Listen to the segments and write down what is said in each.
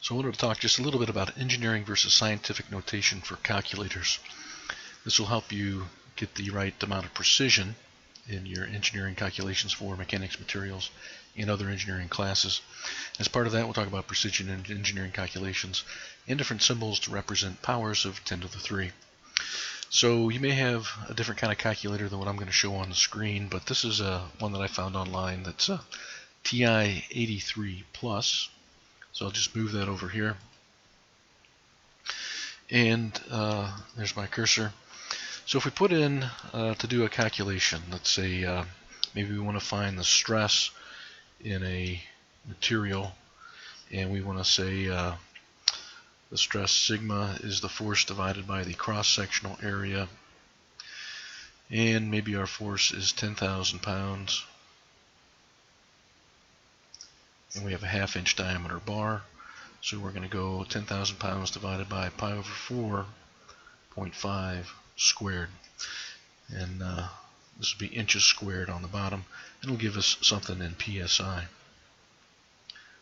So I wanted to talk just a little bit about engineering versus scientific notation for calculators. This will help you get the right amount of precision in your engineering calculations for mechanics, materials, and other engineering classes. As part of that, we'll talk about precision in engineering calculations and different symbols to represent powers of 10 to the 3. So you may have a different kind of calculator than what I'm going to show on the screen, but this is one that I found online that's a TI-83 Plus. So I'll just move that over here. And there's my cursor. So if we put in to do a calculation, let's say maybe we want to find the stress in a material, and we want to say the stress sigma is the force divided by the cross-sectional area, and maybe our force is 10,000 pounds. And we have a 1/2 inch diameter bar, so we're going to go 10,000 pounds divided by pi over 4.5 squared, and this will be inches squared on the bottom, and it'll give us something in psi.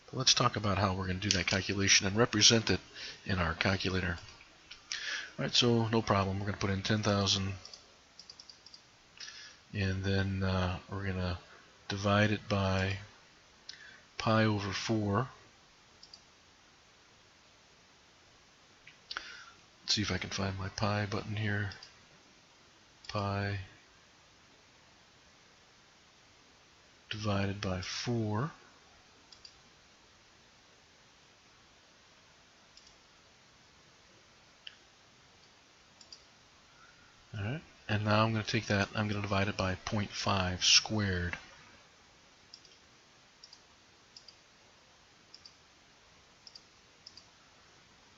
But let's talk about how we're going to do that calculation and represent it in our calculator. Alright, so no problem, we're going to put in 10,000, and then we're going to divide it by pi over 4. Let's see if I can find my pi button here. Pi divided by 4. Alright, and now I'm going to take that, I'm going to divide it by 0.5 squared.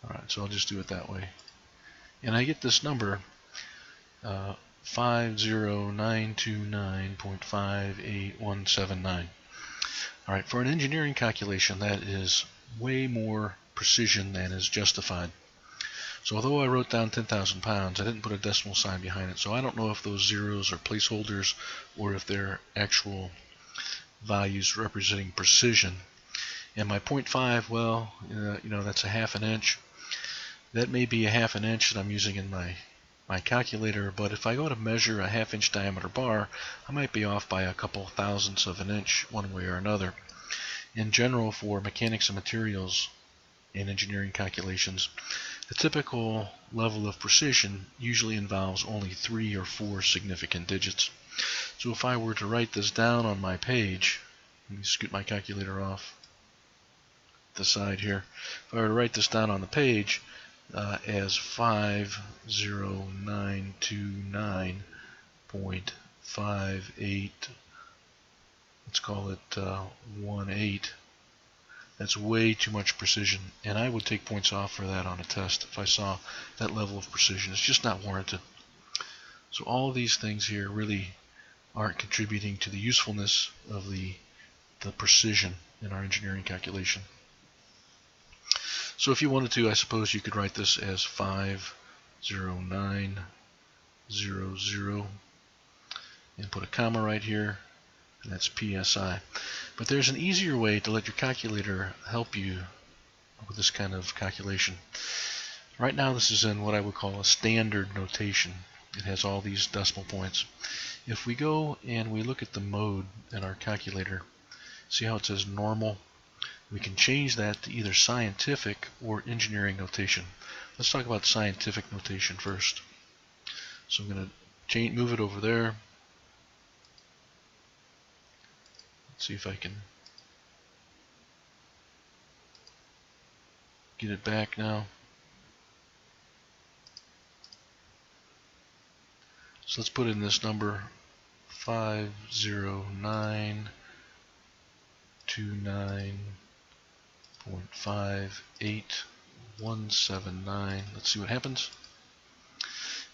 Alright, so I'll just do it that way. And I get this number, 50929.58179. Alright, for an engineering calculation, that is way more precision than is justified. So although I wrote down 10,000 pounds, I didn't put a decimal sign behind it, so I don't know if those zeros are placeholders or if they're actual values representing precision. And my 0.5, well, that's a 1/2 inch. That may be a 1/2 inch that I'm using in my calculator, but if I go to measure a 1/2 inch diameter bar, I might be off by a couple thousandths of an inch one way or another. In general, for mechanics and materials and engineering calculations, the typical level of precision usually involves only 3 or 4 significant digits. So if I were to write this down on my page, let me scoot my calculator off the side here. If I were to write this down on the page as 50929.58, let's call it 18, that's way too much precision, and I would take points off for that on a test if I saw that level of precision. It's just not warranted. So all of these things here really aren't contributing to the usefulness of the precision in our engineering calculation. So if you wanted to, I suppose you could write this as 50900 and put a comma right here, and that's psi. But there's an easier way to let your calculator help you with this kind of calculation. Right now this is in what I would call a standard notation. It has all these decimal points. If we go and we look at the mode in our calculator, see how it says normal? We can change that to either scientific or engineering notation. Let's talk about scientific notation first. So I'm going to move it over there. Let's see if I can get it back now. So let's put in this number, 50929.58179. Let's see what happens.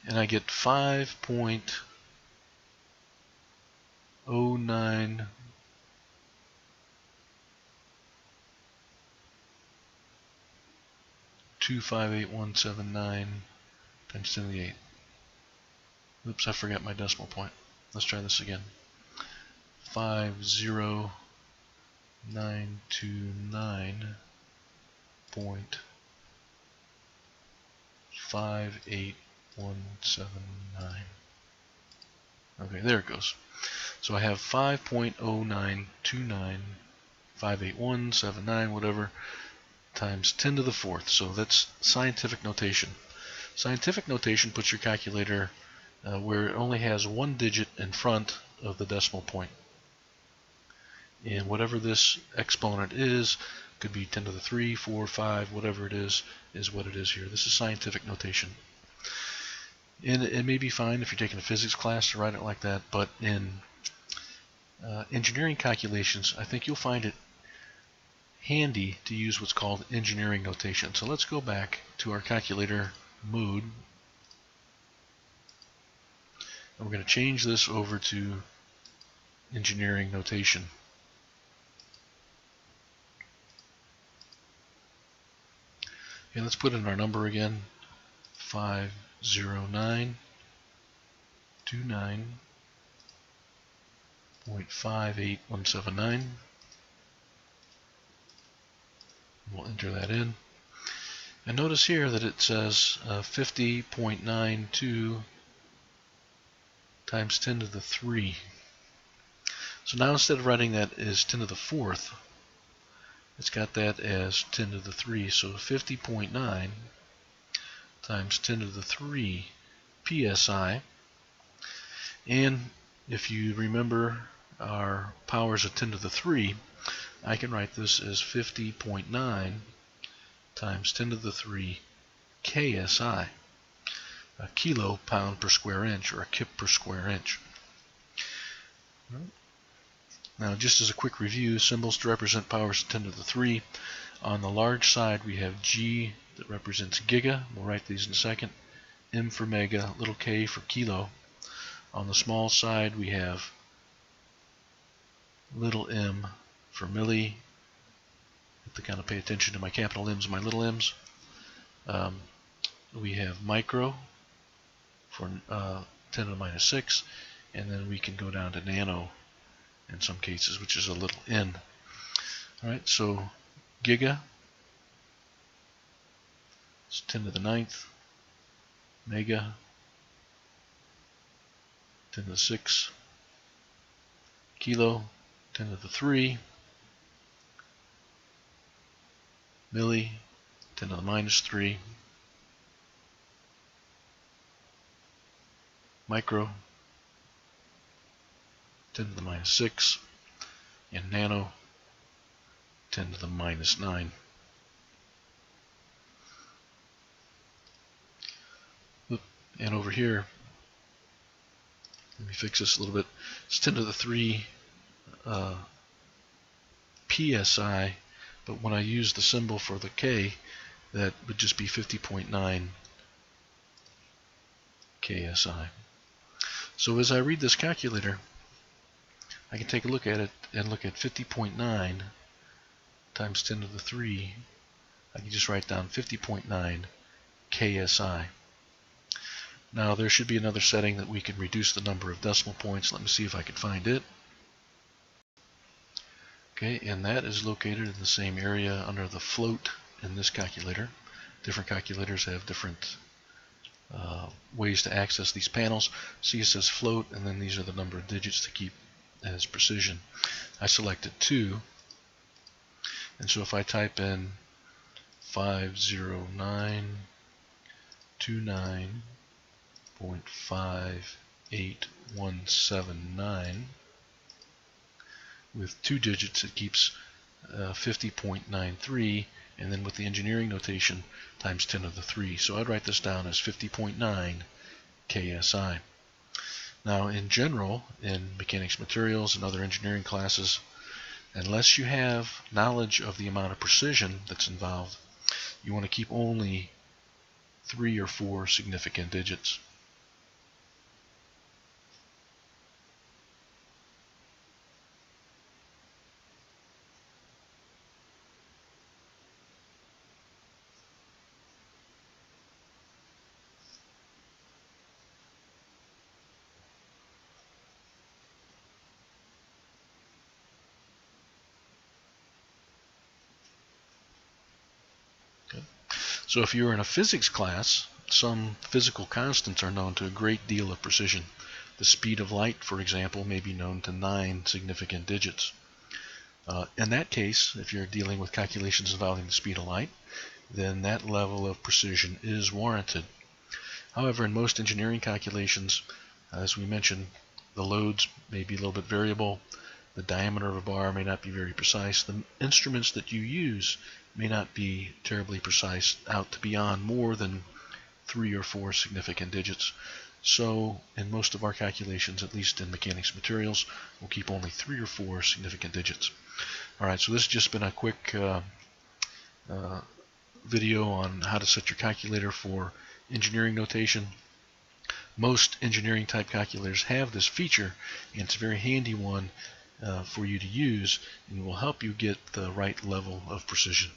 And I get 5.09 258,179 times 10 to the 8. Oops, I forgot my decimal point. Let's try this again. 50929 5.58179. Okay, there it goes. So I have 5.092958.179, whatever, times 10 to the fourth. So that's scientific notation. Scientific notation puts your calculator where it only has one digit in front of the decimal point. And whatever this exponent is, could be 10 to the 3, 4, 5, whatever it is what it is here. This is scientific notation. And it may be fine if you're taking a physics class to write it like that, but in engineering calculations, I think you'll find it handy to use what's called engineering notation. So let's go back to our calculator mode, and we're going to change this over to engineering notation. Okay, let's put in our number again, 50929.58179. We'll enter that in. And notice here that it says 50.92 times 10 to the 3. So now instead of writing that as 10 to the fourth, it's got that as 10 to the 3. So 50.9 times 10 to the 3 psi. And if you remember our powers of 10 to the 3, I can write this as 50.9 times 10 to the 3 ksi, a kilo pound per square inch, or a kip per square inch. Now, just as a quick review, symbols to represent powers of 10 to the 3. On the large side, we have G that represents giga. We'll write these in a second. M for mega, little k for kilo. On the small side, we have little m for milli. I have to kind of pay attention to my capital M's and my little m's. We have micro for 10 to the minus 6, and then we can go down to nano in some cases, which is a little n. Alright, so giga is 10 to the 9th, mega 10 to the 6, kilo 10 to the 3, milli 10 to the minus 3, micro 10 to the minus 6, and nano 10 to the minus 9. And over here, let me fix this a little bit, it's 10 to the 3 psi, but when I use the symbol for the k, that would just be 50.9 ksi. So as I read this calculator, I can take a look at it and look at 50.9 times 10 to the 3. I can just write down 50.9 ksi. Now there should be another setting that we can reduce the number of decimal points. Let me see if I can find it. Okay, and that is located in the same area under the float in this calculator. Different calculators have different ways to access these panels. See, it says float, and then these are the number of digits to keep as precision. I selected 2, and so if I type in 50929.58179 with 2 digits, it keeps 50.93, and then with the engineering notation, times 10 to the 3. So I'd write this down as 50.9 ksi. Now, in general, in mechanics materials and other engineering classes, unless you have knowledge of the amount of precision that's involved, you want to keep only 3 or 4 significant digits. So if you're in a physics class, some physical constants are known to a great deal of precision. The speed of light, for example, may be known to 9 significant digits. In that case, if you're dealing with calculations involving the speed of light, then that level of precision is warranted. However, in most engineering calculations, as we mentioned, the loads may be a little bit variable, the diameter of a bar may not be very precise, the instruments that you use may not be terribly precise out to beyond more than 3 or 4 significant digits. So in most of our calculations, at least in mechanics materials, we'll keep only 3 or 4 significant digits. Alright, so this has just been a quick video on how to set your calculator for engineering notation. Most engineering type calculators have this feature, and it's a very handy one for you to use, and it will help you get the right level of precision.